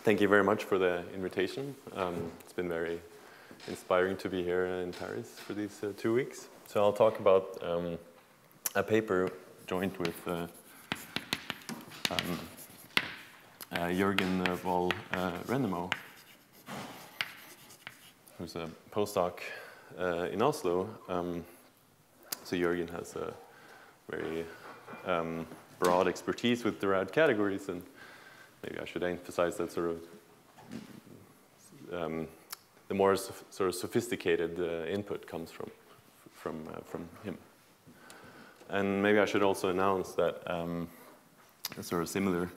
Thank you very much for the invitation. It's been very inspiring to be here in Paris for these 2 weeks. So I'll talk about a paper joined with Jürgen Voll Rendemo, who's a postdoc in Oslo. So Jürgen has a very broad expertise with derived categories, and maybe I should emphasize that sort of the more sort of sophisticated input comes from him. And maybe I should also announce that a sort of similar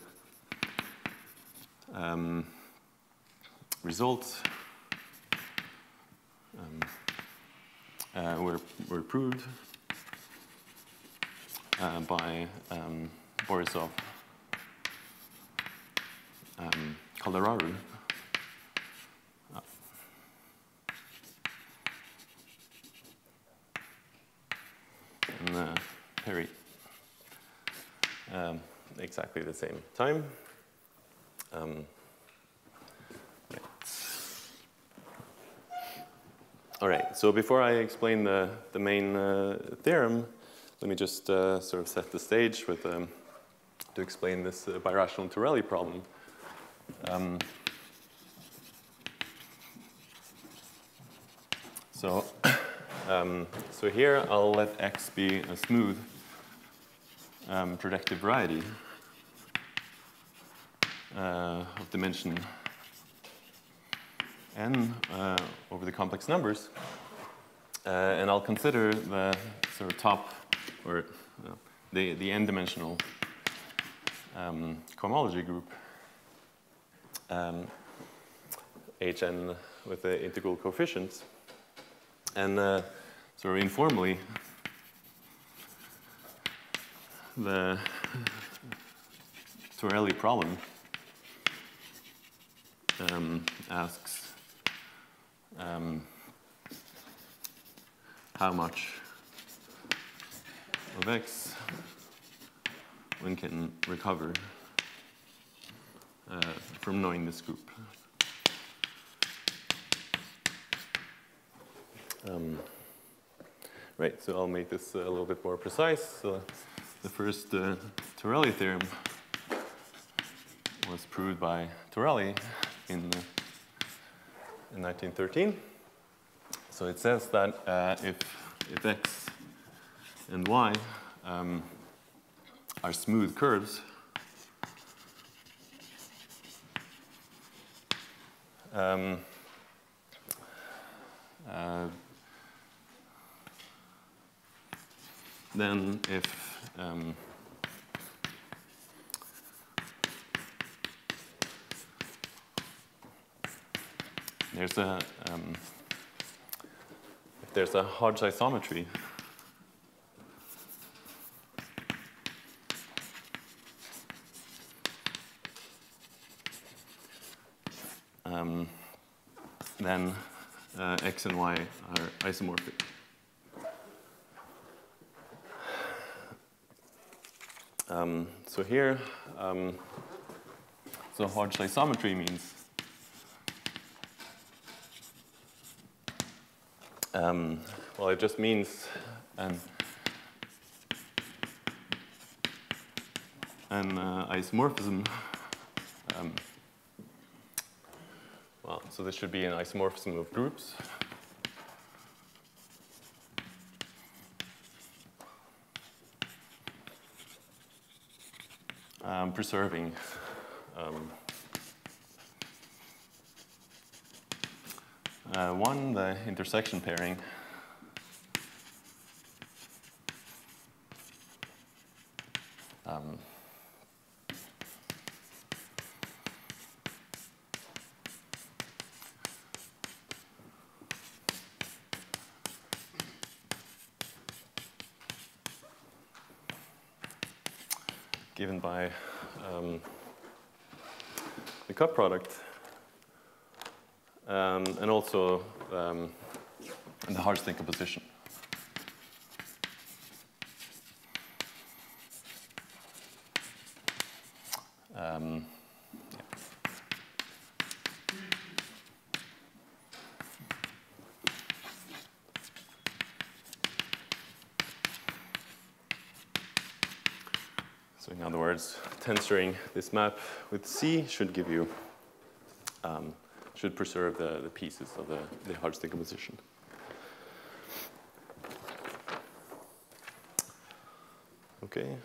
results were proved by Borisov, Colorado, and Perry, exactly the same time. Right. All right, so before I explain the main theorem, let me just sort of set the stage with to explain this birational Torelli problem. So here I'll let X be a smooth projective variety of dimension n over the complex numbers, and I'll consider the sort of top, or the n-dimensional cohomology group Hn with the integral coefficients, and sort of informally the Torelli problem asks how much of X one can recover from knowing this group. Right, so I'll make this a little bit more precise. So the first Torelli theorem was proved by Torelli in 1913. So it says that if X and Y are smooth curves, then if there's a Hodge isometry, then X and Y are isomorphic. So here, so Hodge isometry means well, it just means an isomorphism. Well, so this should be an isomorphism of groups. Preserving one, the intersection pairing, given by the cut product, and also the Hodge decomposition. So in other words, tensoring this map with C should give you, should preserve the pieces of the Hodge decomposition. Okay.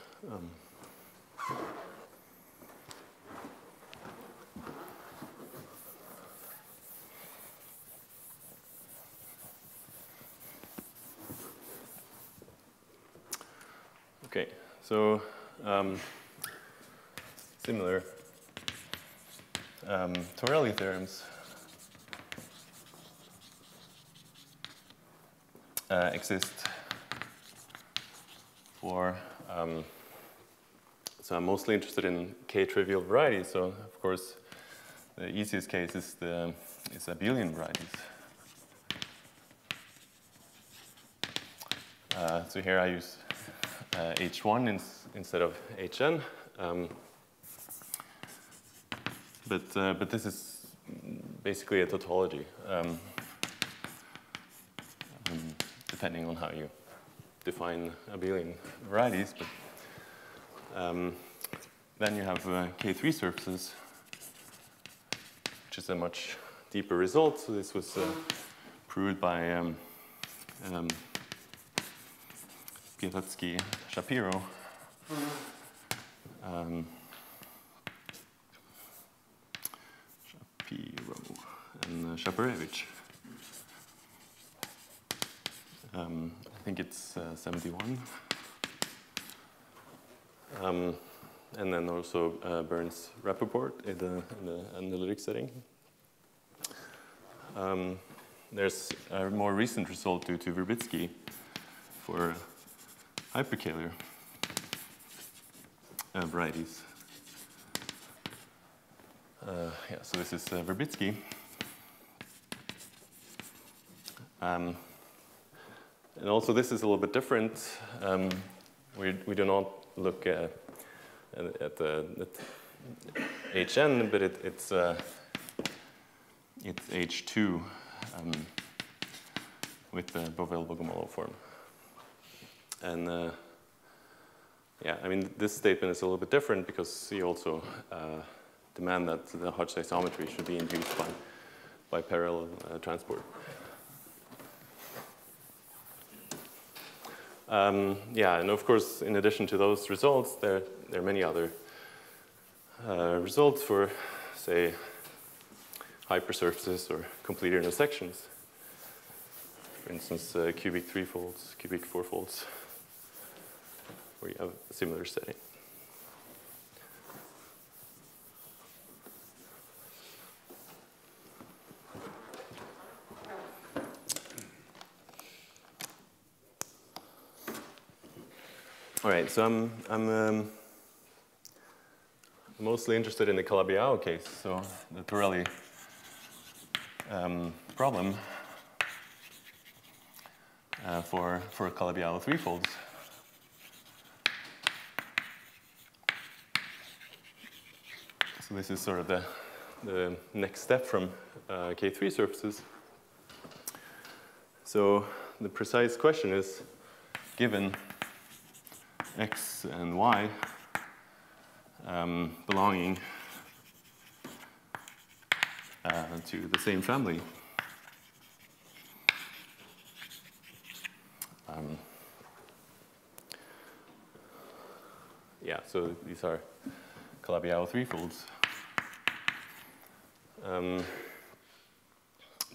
Okay, so similar Torelli theorems exist for, so I'm mostly interested in k-trivial varieties, so of course the easiest case is abelian varieties. So here I use H1 instead of Hn, but this is basically a tautology, depending on how you define abelian varieties. But then you have K3 surfaces, which is a much deeper result. So this was proved by Piasecki, Shapiro, and Shaparevich. I think it's 71. And then also Burns Rappaport in the analytic setting. There's a more recent result due to Verbitsky for hyperkähler varieties. Yeah, so this is Verbitsky. And also this is a little bit different. We do not look at Hn, but it's H2 with the Bovell-Bogomolov form. And yeah, I mean, this statement is a little bit different because you also demand that the Hodge isometry should be induced by parallel transport. Yeah, and of course, in addition to those results, there are many other results for, say, hypersurfaces or complete intersections. For instance, cubic threefolds, cubic fourfolds, where you have a similar setting. All right, so I'm mostly interested in the Calabi-Yau case, so the Torelli problem for Calabi-Yau threefolds. So this is sort of the next step from K3 surfaces. So the precise question is, given X and Y belonging to the same family, yeah, so these are Calabi-Yau threefolds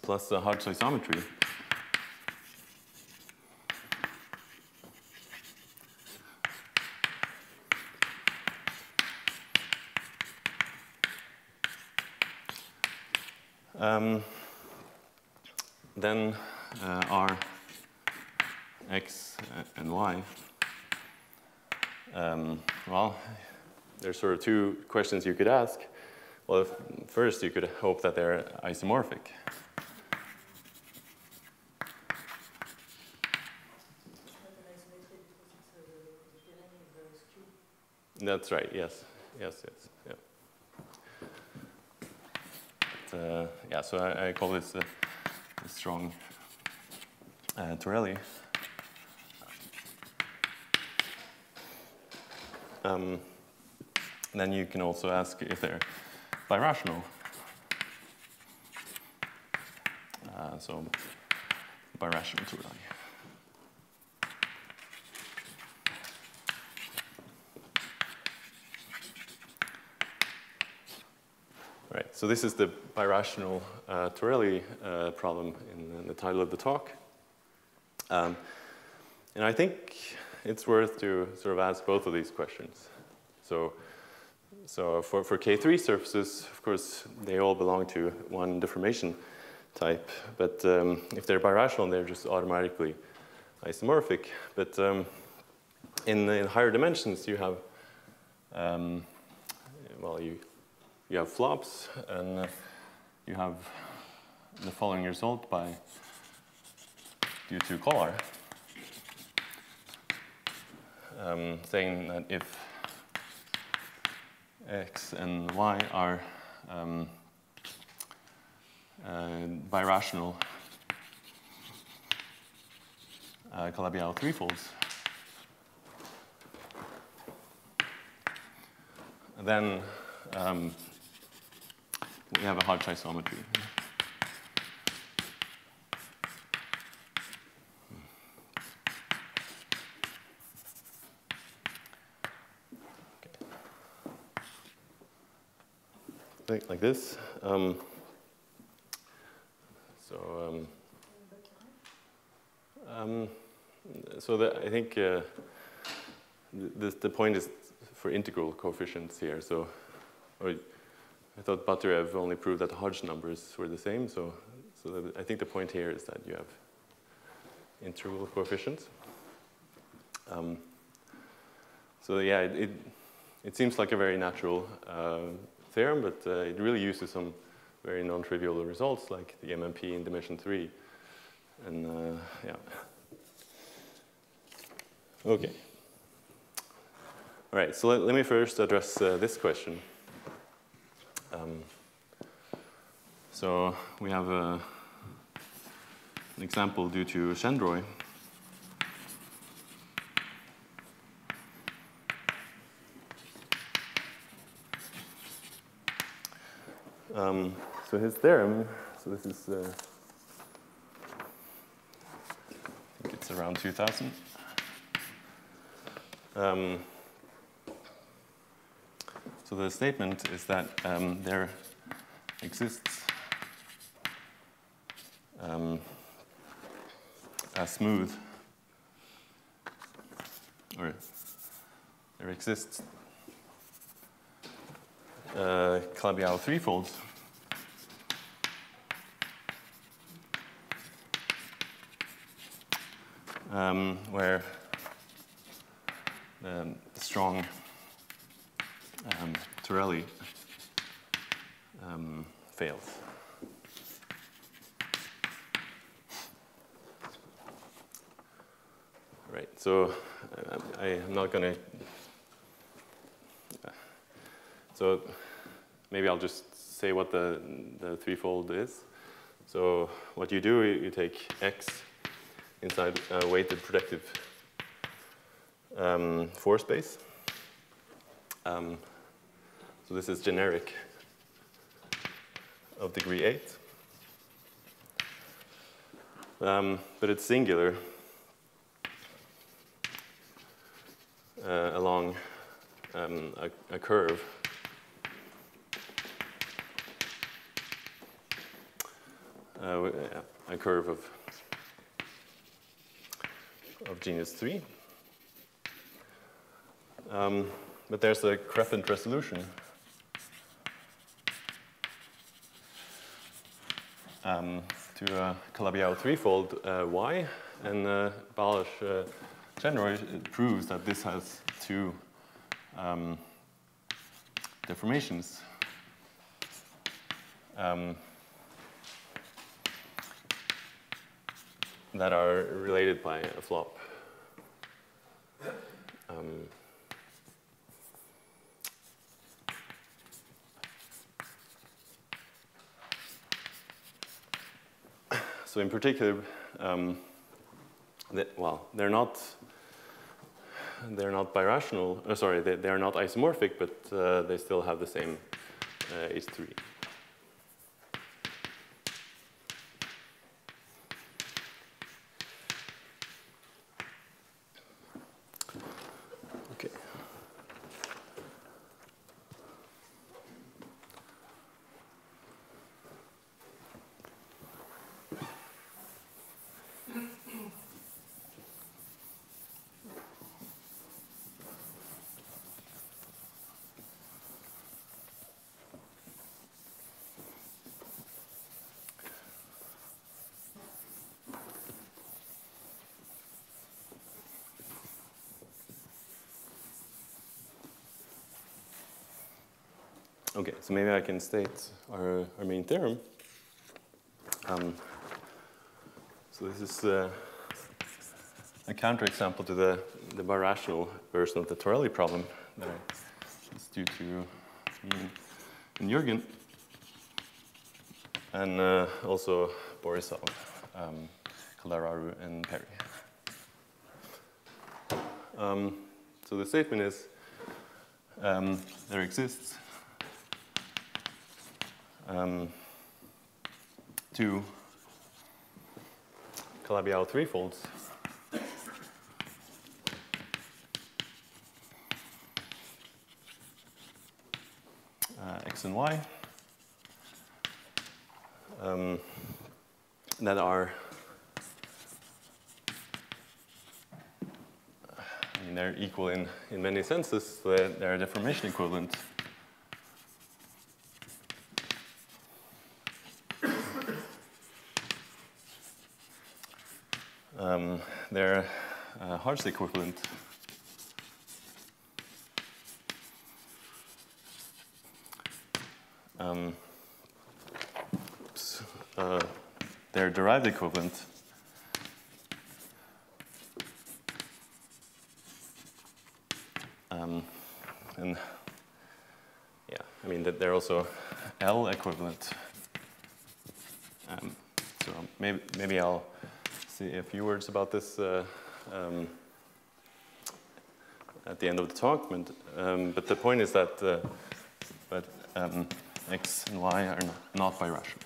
plus the Hodge isometry. Then are X and Y. Well, there's sort of two questions you could ask. Well, first you could hope that they're isomorphic. That's right, yes. Yes, yes, yeah. Yeah, so I call this a strong Torelli. then you can also ask if they're birational. So birational Torelli. Right, so this is the birational Torelli problem in the title of the talk. And I think it's worth to sort of ask both of these questions. So for K3 surfaces, of course, they all belong to one deformation type. But if they're birational, they're just automatically isomorphic. But in higher dimensions, you have, well, you have flops, and you have the following result due to Collar, saying that if x and y are birational Calabi-Yau Threefolds, then we have a Hodge isometry. Okay. Like this. I think the point is for integral coefficients here. So, I thought Baturev only proved that the Hodge numbers were the same. So I think the point here is that you have integral coefficients. So yeah, it seems like a very natural theorem, but it really uses some very non-trivial results, like the MMP in dimension 3. And yeah. Okay. All right, so let me first address this question. So we have an example due to Shendroy. So his theorem, so this is, I think it's around 2000. So the statement is that there exists a smooth, or there exists Calabi-Yau Threefolds where the strong Torelli fails. Right, so I'm not going to, so maybe I'll just say what the threefold is. So what you do, you take X inside a weighted projective force space. So this is generic of degree 8. But it's singular along a curve a curve of genus 3. But there's a crescent resolution to a Calabi-Yau threefold y, and Balash-Shenroy proves that this has two deformations. That are related by a flop. So in particular, well, they're not they're not birational. Sorry, they are not isomorphic, but they still have the same H3. Okay. Okay, so maybe I can state our main theorem. So this is a counterexample to the birational version of the Torelli problem that I just due to me and Jürgen, and also Borisov, Kalararu, and Perry. So the statement is there exists two Calabi-Yau Threefolds X and Y that are, I mean, they're equal in many senses. They're a deformation equivalent. They're Hodge equivalent. They're derived equivalent. And yeah, I mean that they're also L equivalent. So maybe I'll say a few words about this at the end of the talk, but the point is that X and Y are not birational.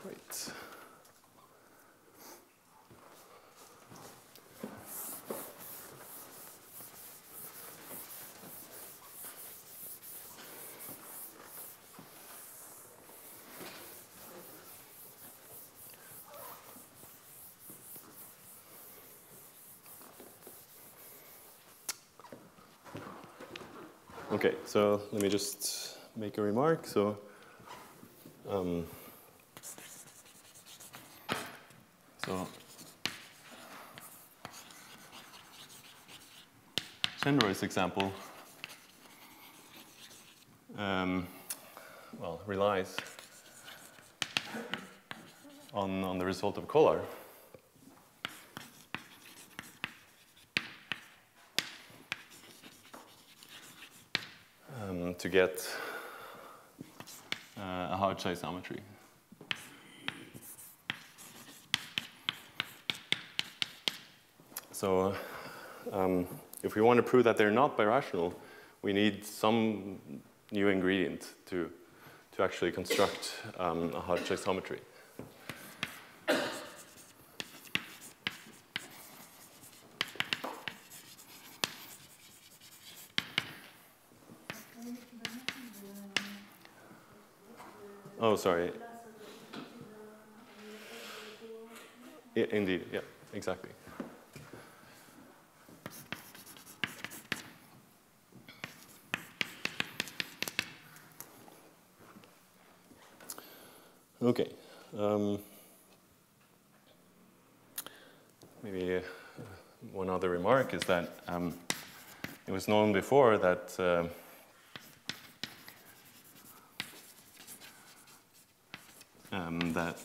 Right. Okay, so let me just make a remark. So, Chenroy's example, well, relies on the result of Kolar. To get a Hodge isometry. So if we want to prove that they're not birational, we need some new ingredient to actually construct a Hodge isometry. Oh, sorry. Yeah, indeed, yeah, exactly. Okay. Maybe one other remark is that it was known before that that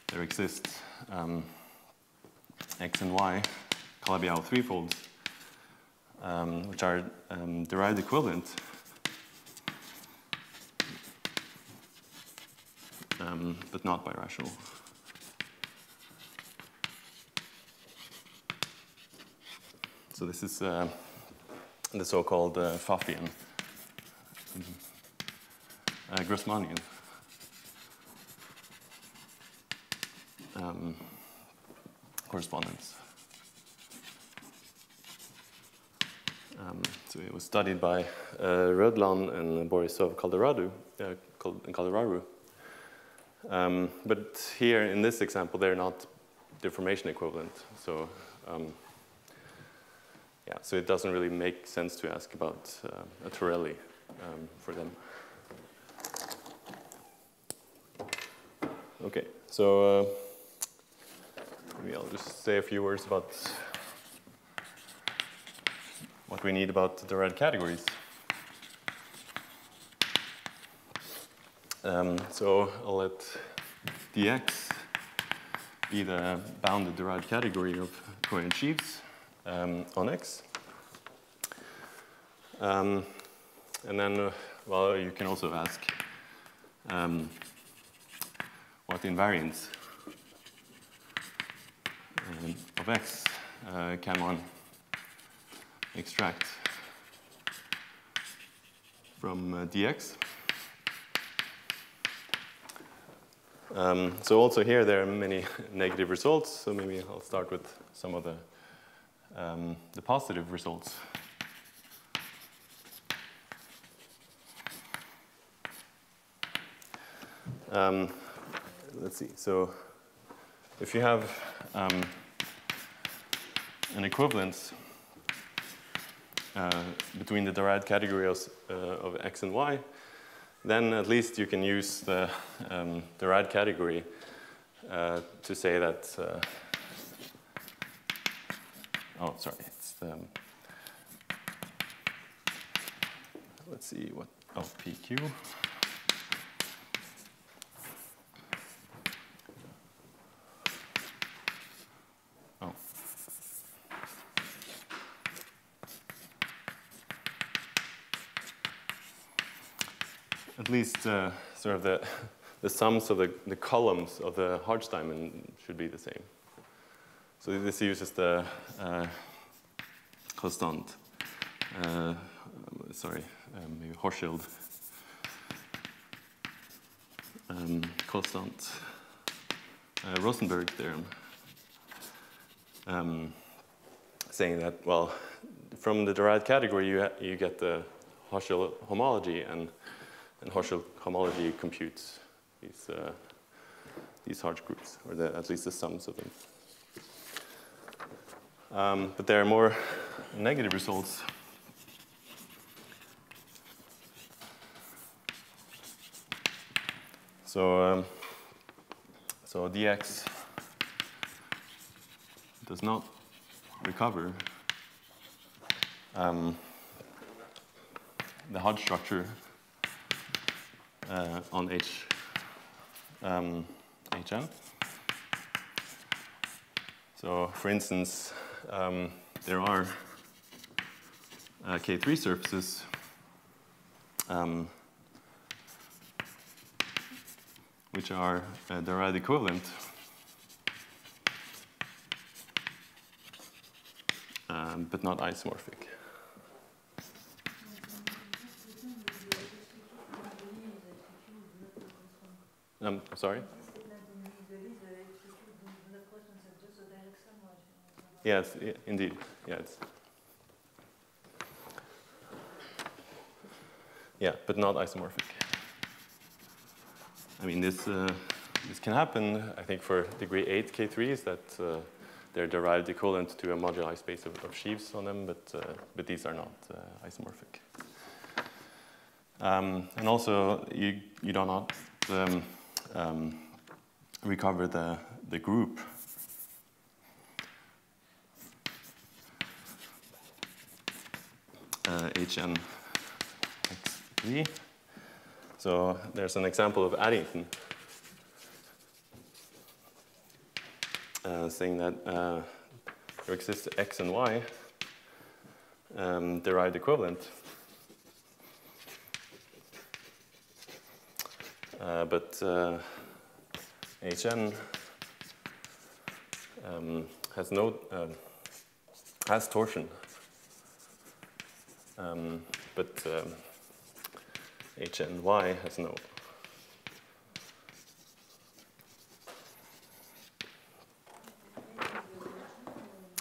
there exists X and Y Calabi-Yau Threefolds, which are derived equivalent but not birational. So this is the so-called Pfaffian, Grossmanian correspondence. So it was studied by Rödlan and Borisov Kalderaru. But here in this example, they're not deformation equivalent. So yeah, so it doesn't really make sense to ask about a Torelli for them. Okay, so maybe I'll just say a few words about what we need about the derived categories. So I'll let dx be the bounded derived category of coherent sheaves on X. And then, well, you can also ask what invariants of X can one extract from dx. So also here there are many negative results, so maybe I'll start with some of the positive results. Let's see, so if you have an equivalence between the derived category of X and Y, then at least you can use the derived category to say that, oh, sorry, it's the, let's see, what, oh, PQ. Oh. At least sort of the sums of the columns of the Hodge diamond should be the same. So this uses the constant, maybe Hochschild constant Rosenberg theorem, saying that, well, from the derived category you get the Hochschild homology, and Hochschild homology computes these Hodge groups, or at least the sums of them. But there are more negative results. So dx does not recover the Hodge structure on HM. So for instance, there are K3 surfaces which are derived equivalent but not isomorphic. Sorry? Yes, indeed. Yeah, but not isomorphic. I mean, this can happen, I think, for degree 8 K3s, that they're derived equivalent to a moduli space of sheaves on them, but these are not isomorphic. And also, you do not recover the group HN XV. So there's an example of Addington saying that there exists X and Y derived equivalent, but Hn has torsion, but Hny has no.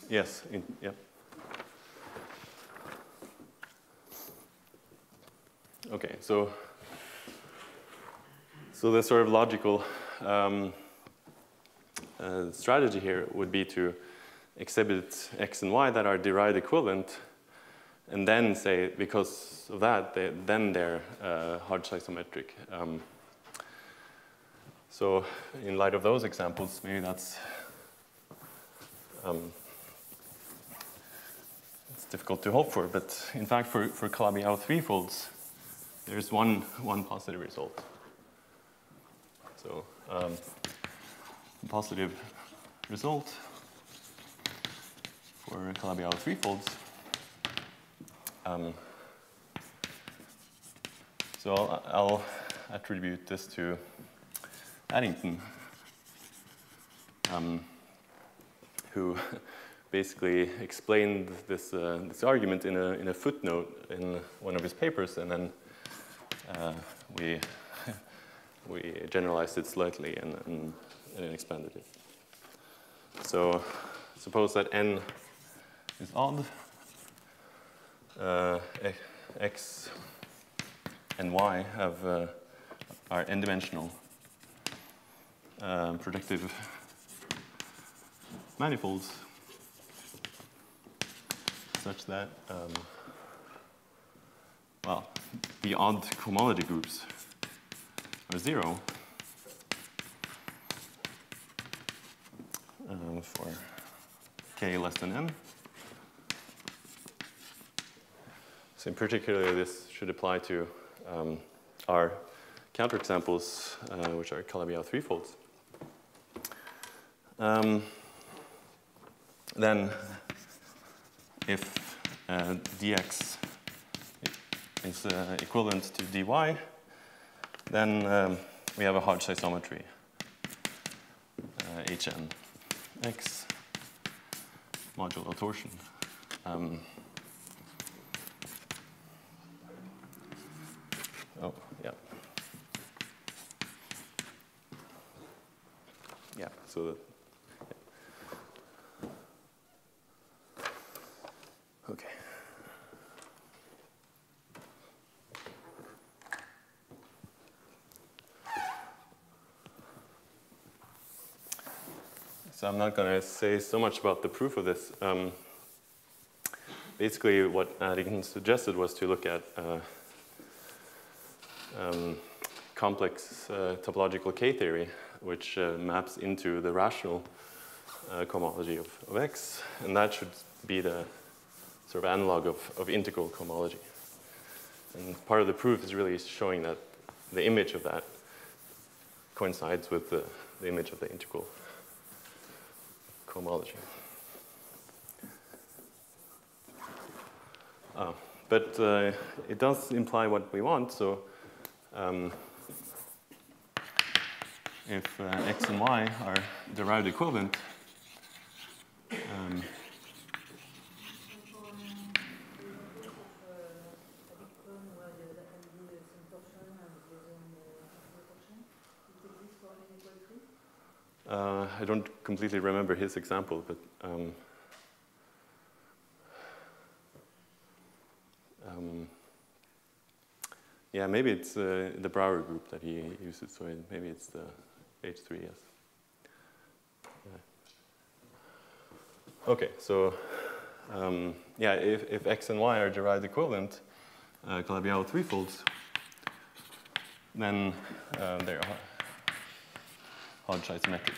Yes, yeah. Okay, so the sort of logical strategy here would be to exhibit x and y that are derived equivalent, and then say because of that, then they're Hodge isometric. So in light of those examples, maybe that's it's difficult to hope for, but in fact, for Calabi-Yau Threefolds, there's one positive result. So positive result for Calabi-Yau Threefolds. So I'll attribute this to Addington, who basically explained this argument in a footnote in one of his papers, and then we generalized it slightly and expanded it. So suppose that n is odd, x and y are n-dimensional projective manifolds, such that well, the odd cohomology groups are 0 for k less than n. So in particular, this should apply to our counterexamples, which are Calabi-Yau Threefolds. Then, if dx is equivalent to dy, then we have a Hodge isometry, Hn x modulo torsion. Oh, yeah. Yeah, so that, yeah. Okay. So I'm not going to say so much about the proof of this. Basically, what Addington suggested was to look at complex topological K-theory, which maps into the rational cohomology of X, and that should be the sort of analog of integral cohomology. And part of the proof is really showing that the image of that coincides with the image of the integral cohomology. But it does imply what we want, so if x and y are derived equivalent, I don't completely remember his example, but yeah, maybe it's the Brouwer group that he uses, so maybe it's the H3, yes. Yeah. Okay, so yeah, if x and y are derived equivalent, Calabi-Yau Threefolds, then they're Hodge isometric.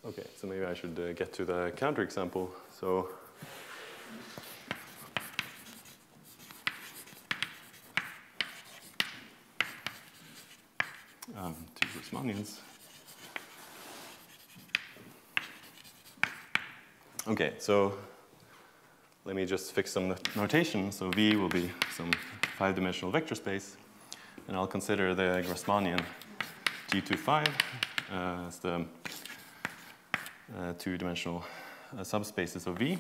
Okay, so maybe I should get to the counterexample. So two Riemannians. Okay, so let me just fix some notation. So V will be some 5-dimensional vector space. And I'll consider the Grassmannian G25 as the two-dimensional subspaces of V.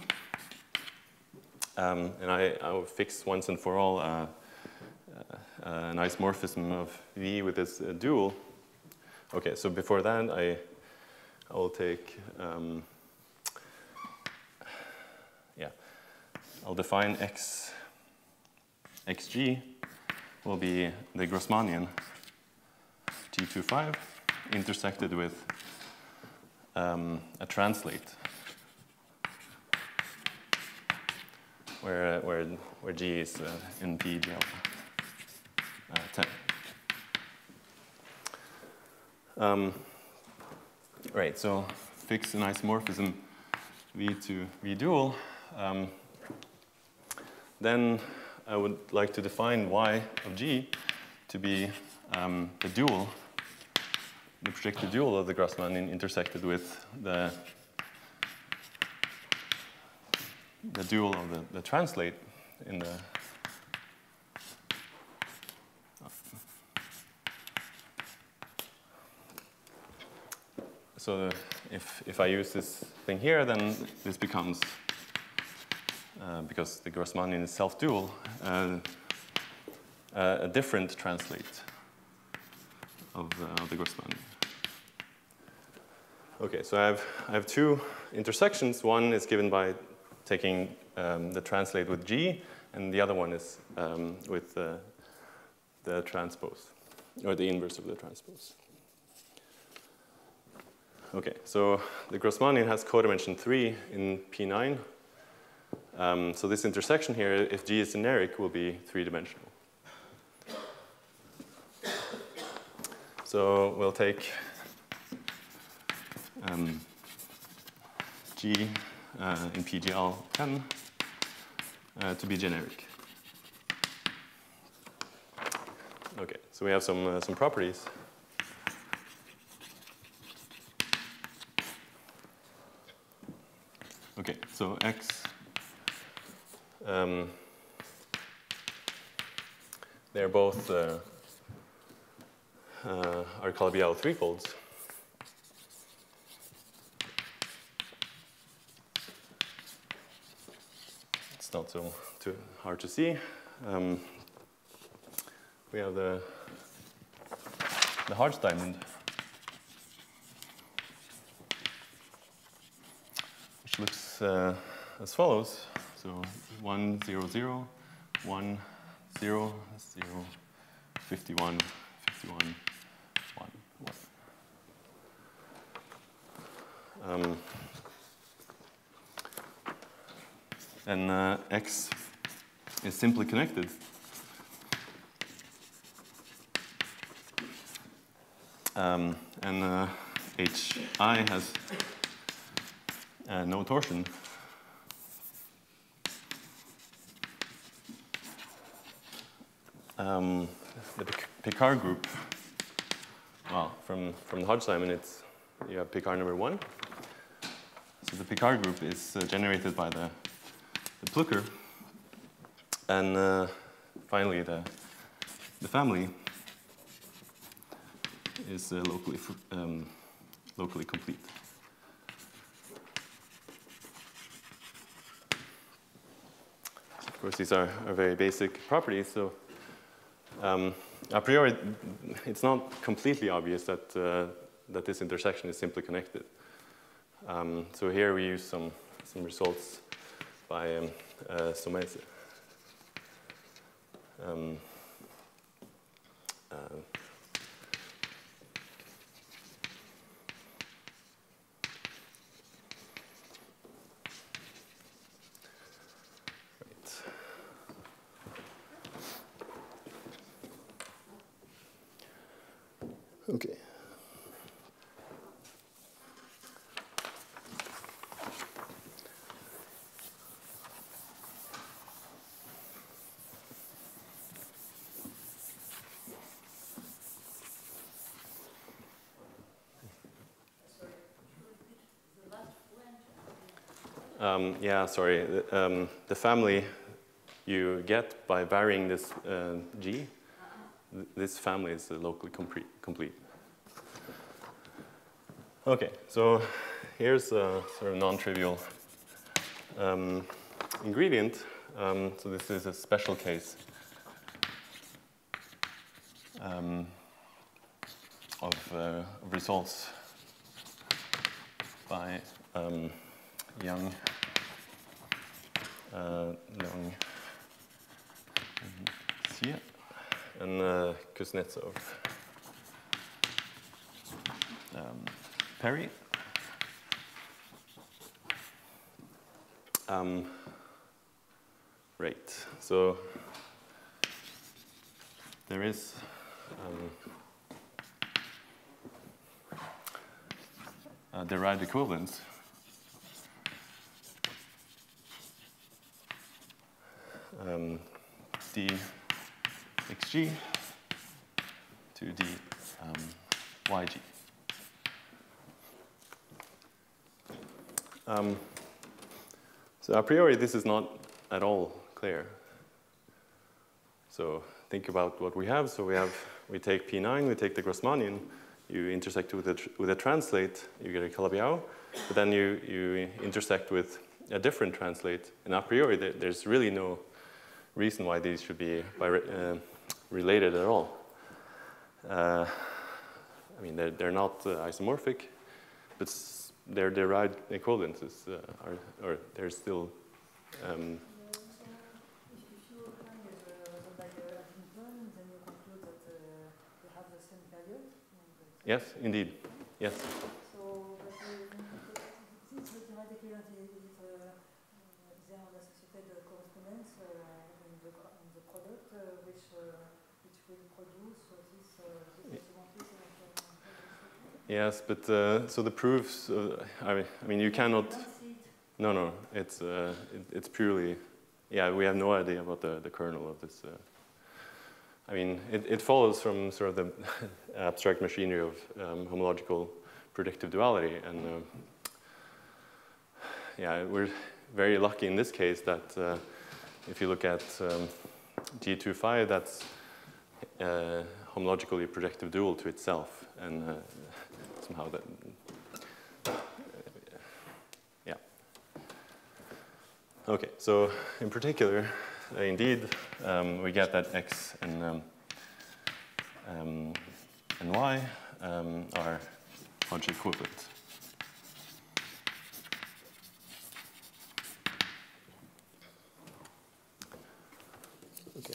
And I will fix once and for all an isomorphism of V with this dual. Okay, so before that, I will take, I'll define xg will be the Grassmannian G25 intersected with a translate where G is in PG alpha 10. Right, so fix an isomorphism V to V dual. Then I would like to define Y of G to be the dual, the projected dual of the Grassmannian intersected with the dual of the translate in the so if I use this thing here, then this becomes because the Grassmannian is self-dual, a different translate of the Grassmannian. Okay, so I have two intersections. One is given by taking the translate with G, and the other one is with the transpose, or the inverse of the transpose. Okay, so the Grassmannian has codimension 3 in P9. So this intersection here, if G is generic, will be three-dimensional. So we'll take G in PGL 10 to be generic. Okay, so we have some properties. Okay, so X, they're both are Calabi-Yau Threefolds. It's not so too hard to see. We have the Hodge diamond, which looks as follows. So 1, 0, 0, 1, 0, 0, 51, 51, 1, 1. And X is simply connected. And HI has no torsion. The Picard group, well, from the Hodge diamond, you have Picard number 1. So the Picard group is generated by the Plucker, and finally the family is locally complete. Of course, these are very basic properties. So a priori, it's not completely obvious that that this intersection is simply connected. So here we use some results by Somese. Okay. Yeah, sorry. The family you get by varying this G, this family is locally complete. Okay, so here's a sort of non-trivial ingredient. So this is a special case of results by Young, and Kuznetsov, Perry. Right. So there is derived equivalence dxg to d yg. So a priori, this is not at all clear. So think about what we have. So we take P9, we take the Grossmannian, you intersect with a translate, you get a Calabi-Yau, but then you intersect with a different translate. And a priori, there's really no reason why these should be related at all. I mean, they're not isomorphic, but their derived equivalences or they're still. If you find the Huntington, then you conclude that they have the same period. Yes, indeed. Yes. So, but this derived equivalence is there an associated correspondence in the product which will produce this Yes, but so the proofs. I mean, you cannot. No. It's purely. Yeah, we have no idea about the kernel of this. I mean, it follows from sort of the abstract machinery of homological predictive duality, and yeah, we're very lucky in this case that if you look at G25, that's homologically projective dual to itself, and somehow that, yeah. Okay, so in particular, indeed, we get that x and y are Hodge equivalent. Okay.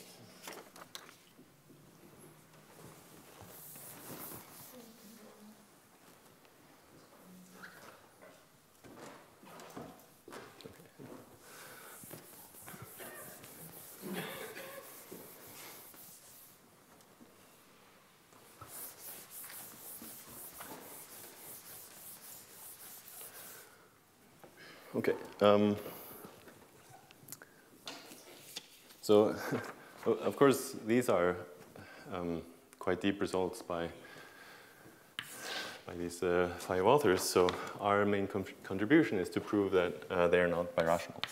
Okay. So, of course, these are quite deep results by these 5 authors. So, our main contribution is to prove that they are not birational.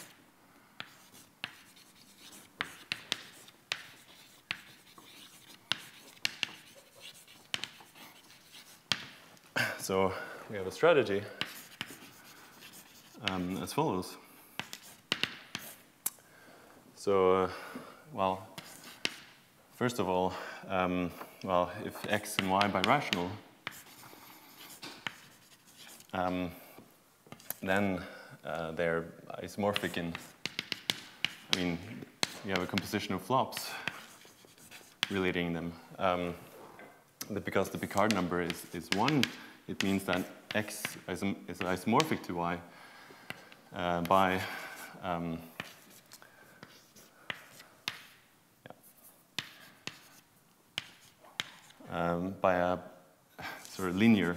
So, we have a strategy. As follows. So, well, first of all, well, if x and y birational, then they're isomorphic in, I mean, you have a composition of flops relating them. But because the Picard number is 1, it means that x is isomorphic to y. By a sort of linear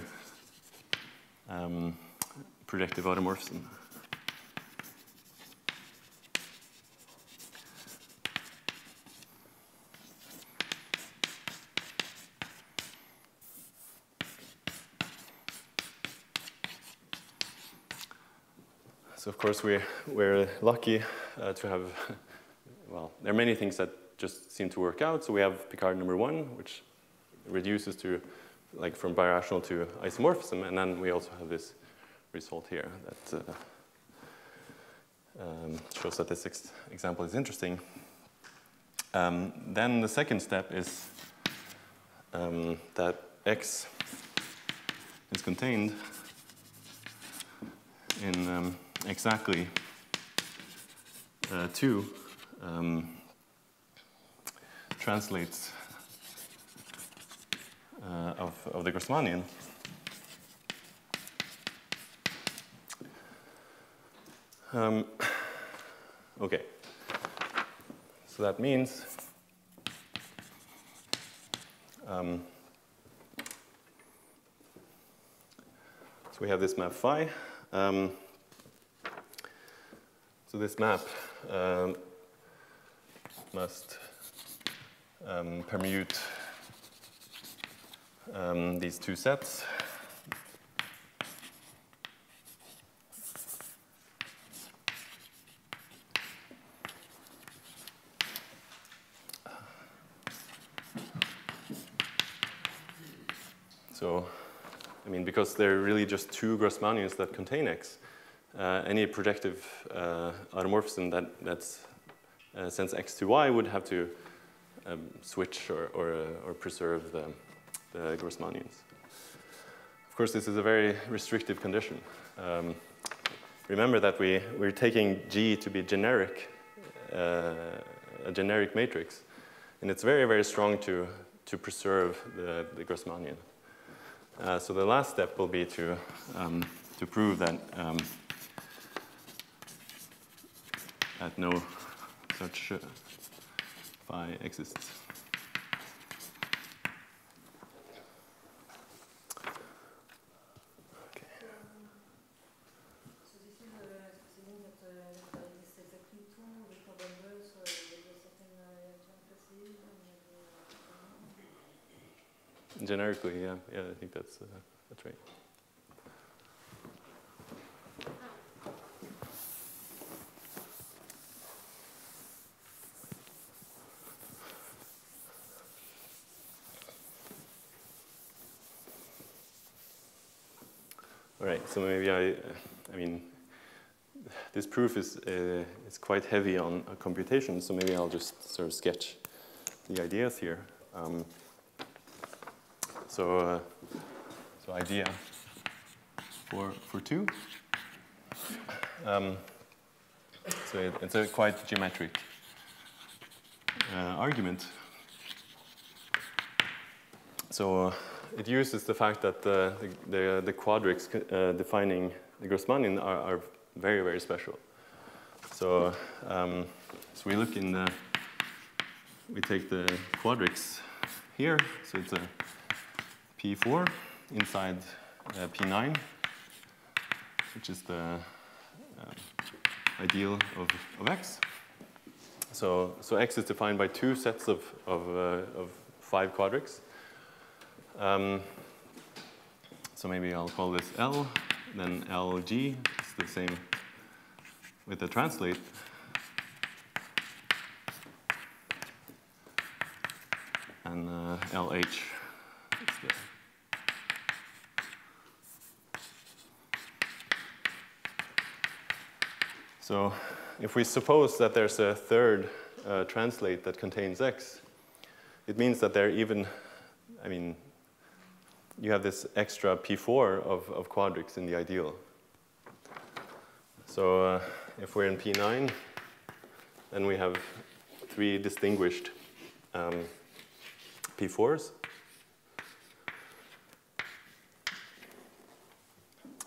projective automorphism. So of course we're lucky to have, well, there are many things that just seem to work out. So we have Picard number 1, which reduces to, like, from birational to isomorphism, and then we also have this result here that shows that this example is interesting. Then the second step is that X is contained in exactly 2 translates of the Grassmannian. Okay, so that means so we have this map phi. So this map must permute these 2 sets. So, I mean, because there are really just 2 Grassmannians that contain X, any projective automorphism that sends X to Y would have to switch or preserve the Grassmannians. Of course, this is a very restrictive condition. Remember that we're taking G to be generic, a generic matrix, and it's very, very strong to preserve the Grassmannian. So the last step will be to prove that that no such phi exists. Okay. So this is saying that there exists exactly 2 vector bundles with a certain reaction classing. Generically, yeah, I think that's right. All right, so maybe I mean, this proof is quite heavy on computation, so maybe I'll just sort of sketch the ideas here. So idea for 2. So it's a quite geometric argument. So it uses the fact that the quadrics defining the Grassmannian are very, very special. So so we look in we take the quadrics here. So it's a P4 inside P9, which is the ideal of X. So X is defined by 2 sets of 5 quadrics. So maybe I'll call this L, then LG is the same with the translate. And LH is the So if we suppose that there's a third translate that contains X, it means that there even, I mean, you have this extra P4 of quadrics in the ideal. So if we're in P9, then we have 3 distinguished P4s.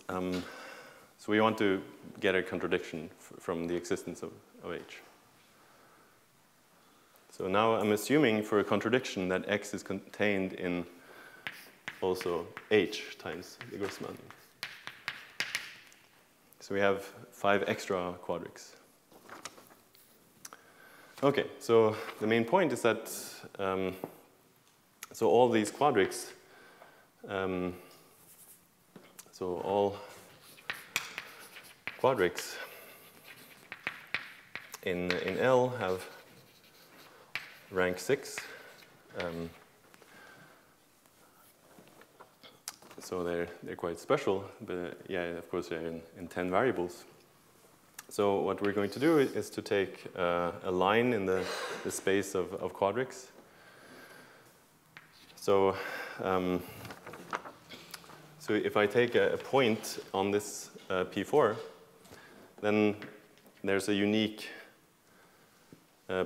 So we want to get a contradiction from the existence of H. So now I'm assuming for a contradiction that X is contained in also H times the Grassmannian. So we have 5 extra quadrics. Okay, so the main point is that so all these quadrics, so all quadrics in L have rank 6. So they're quite special, but yeah, of course, they're in 10 variables. So what we're going to do is to take a line in the space of quadrics. So, so if I take a point on this P4, then there's a unique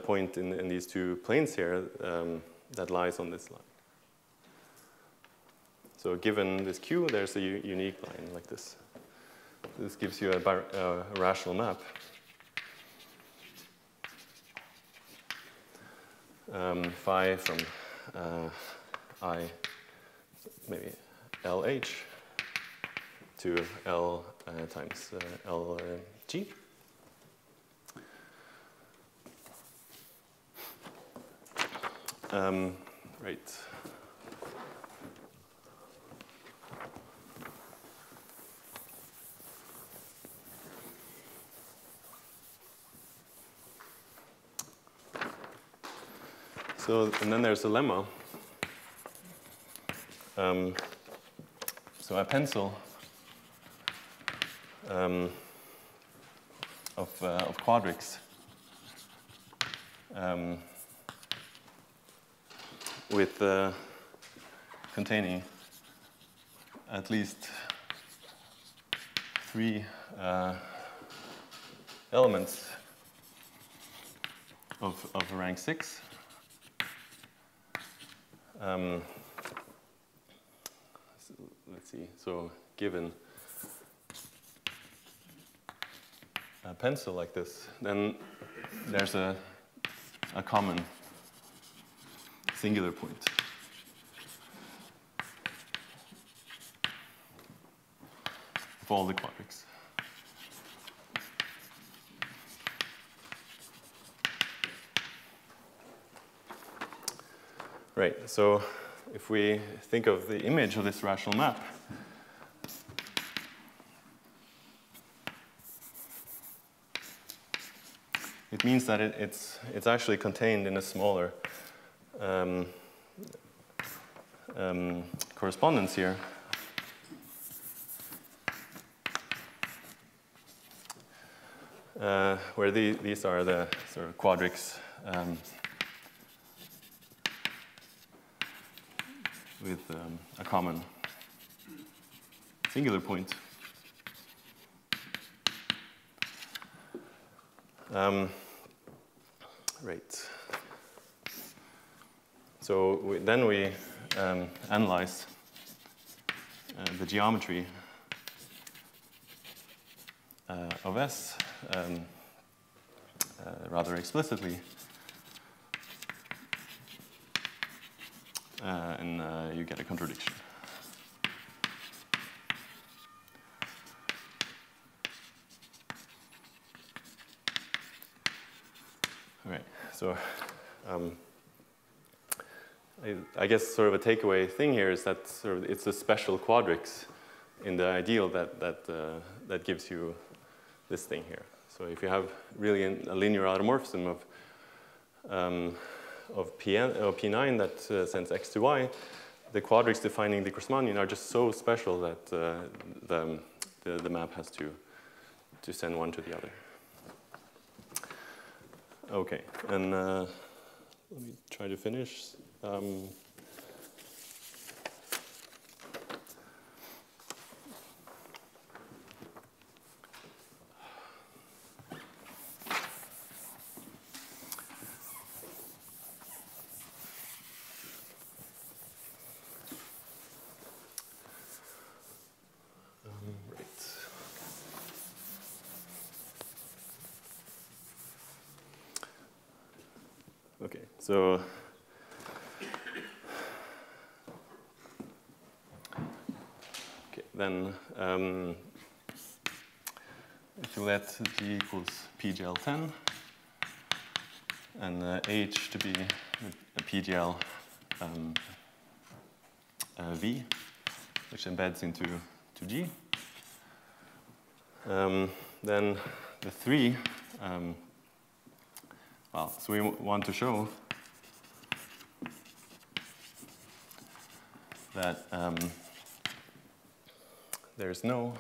point in these two planes here that lies on this line. So given this Q, there's a unique line like this. This gives you a rational map. Phi from I, maybe LH to L times LG. Right. So, and then there's a lemma. So a pencil of quadrics with containing at least 3 elements of rank 6. Let's see, so given a pencil like this, then there's a common singular point. Of all the quadrics. Right, so if we think of the image of this rational map, it means that it's actually contained in a smaller correspondence here. Where these are the sort of quadrics with a common singular point. Right. So then we analyze the geometry of S rather explicitly. And you get a contradiction. All right, so I guess sort of a takeaway thing here is that sort of it's a special quadrics in the ideal that gives you this thing here. So if you have really a linear automorphism of P9 that sends x to y, the quadrics defining the Grassmannian are just so special that the map has to send one to the other. Okay, and let me try to finish. Okay, so then if you let G equals PGL10 and H to be a PGL V, which embeds into G, then the 3, well, so we want to show that there's no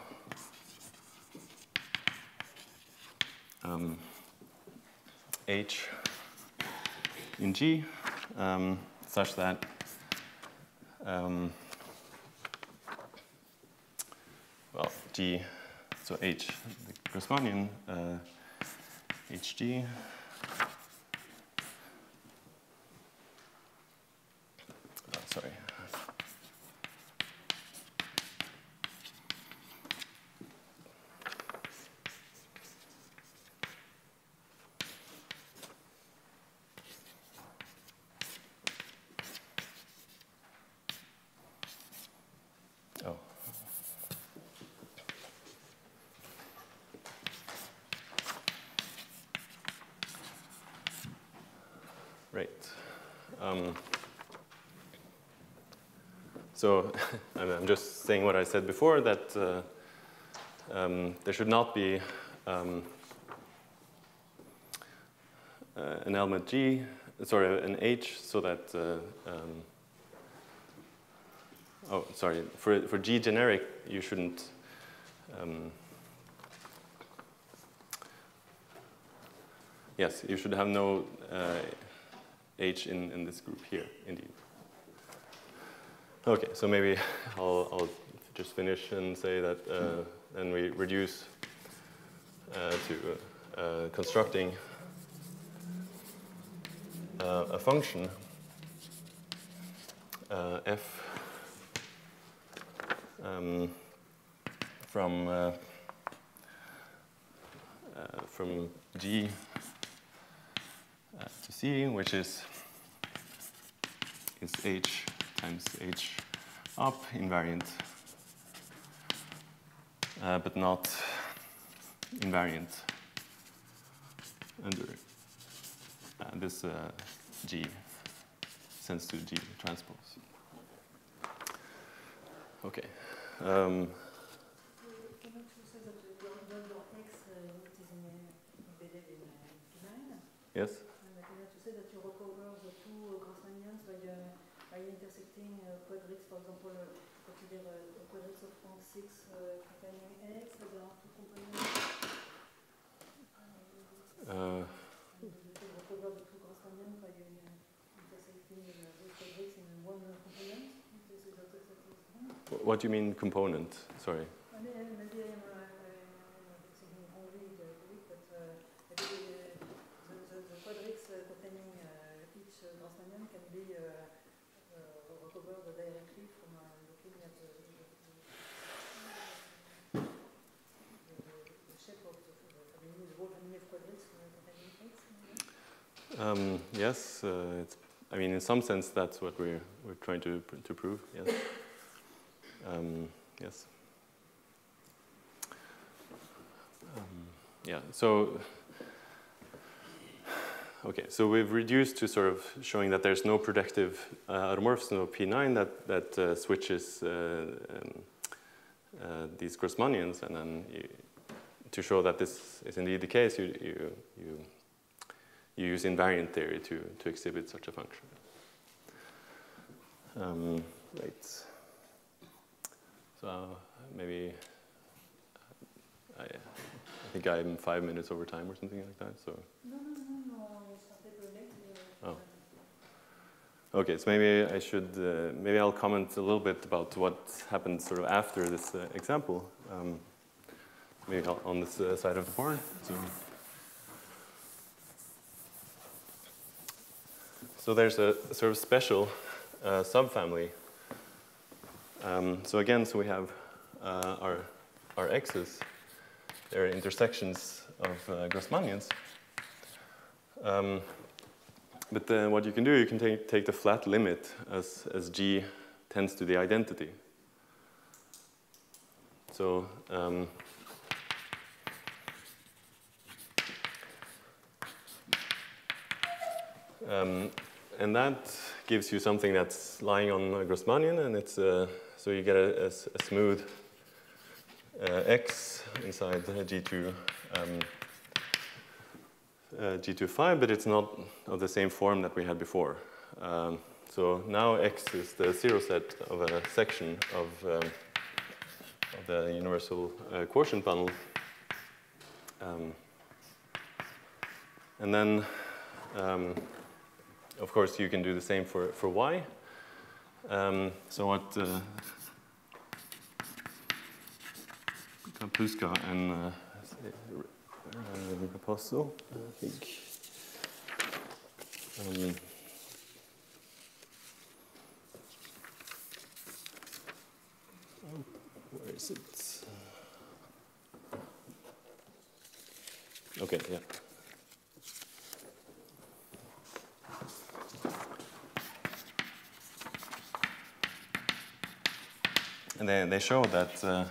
H in G such that well, G, so H, the Grossmannian HG sorry. Oh. Right. So I'm just saying what I said before, that there should not be an element G, sorry, an H, so that, oh, sorry, for G generic, you shouldn't, yes, you should have no H in this group here, indeed. Okay, so maybe I'll just finish and say that then we reduce to constructing a function f from G to C, which is H times H up invariant, but not invariant under this G sends to G transpose. Okay. Yes. To say that you recover the two Grossmannians by intersecting quadrics, for example, consider quadrics of rank 6 containing X, there are two components. You recover the two Grossmannians by intersecting those quadrics in one component. What do you mean component? Sorry. Maybe I'm thinking only the Greek, but maybe the quadrics containing each Grossmannian can be recovered directly from looking at the shape of the whole family of quadrics containing X. Yes, I mean, in some sense, that's what we're trying to prove. Yes. Yes. Yeah. So. Okay, so we've reduced to sort of showing that there's no projective automorphism of P9 that switches these Grossmannians, and then to show that this is indeed the case, you use invariant theory to exhibit such a function. Right. So maybe I think I'm 5 minutes over time or something like that. So. No, you started late. Oh. Okay, so maybe I should, maybe I'll comment a little bit about what happened sort of after this example, maybe on this side of the board. So there's a sort of special subfamily. So again, so we have our x's. They're intersections of Grossmannians. But then what you can do, you can take the flat limit as G tends to the identity. So and that gives you something that's lying on a Grossmannian, and it's so you get a smooth X inside G2 G25, but it's not of the same form that we had before. So now X is the zero set of a section of the universal quotient bundle. And then, of course, you can do the same for Y. So what Kapuska and Apostle, I think. Where is it? Okay, yeah. And they show that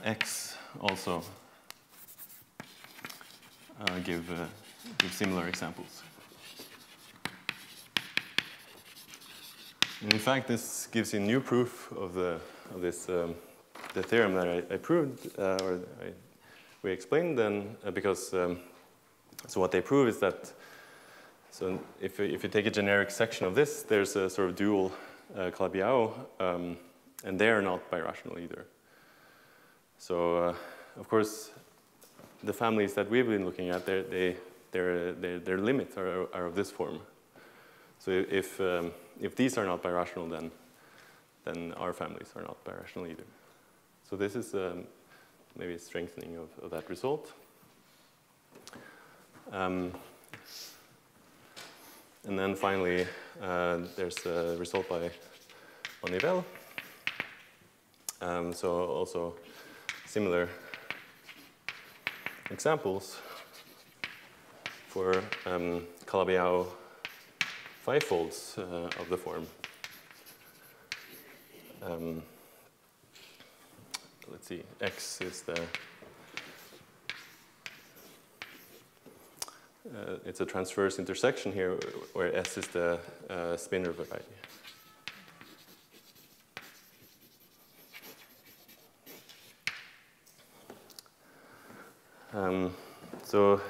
X also give similar examples. And in fact, this gives you new proof of the theorem that I proved, we explained then, because so what they prove is that if you take a generic section of this, there's a sort of dual Calabi-Yau, and they are not birational either. So of course, the families that we've been looking at, their limits are of this form. So if these are not birational, then our families are not birational either. So this is maybe a strengthening of that result. And then finally, there's a result by Nivelle. So also similar examples for Calabi-Yau Threefolds of the form. Let's see, X is the it's a transverse intersection here, where S is the spinor variety. So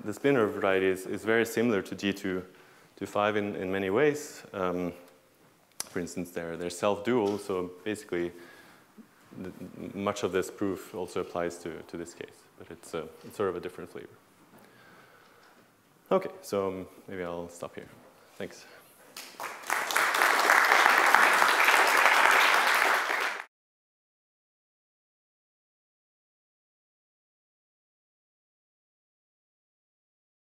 the spinor variety is very similar to G2 to 5 in many ways. For instance, they're self-dual, so basically much of this proof also applies to this case, but it's sort of a different flavor. Okay, so maybe I'll stop here. Thanks.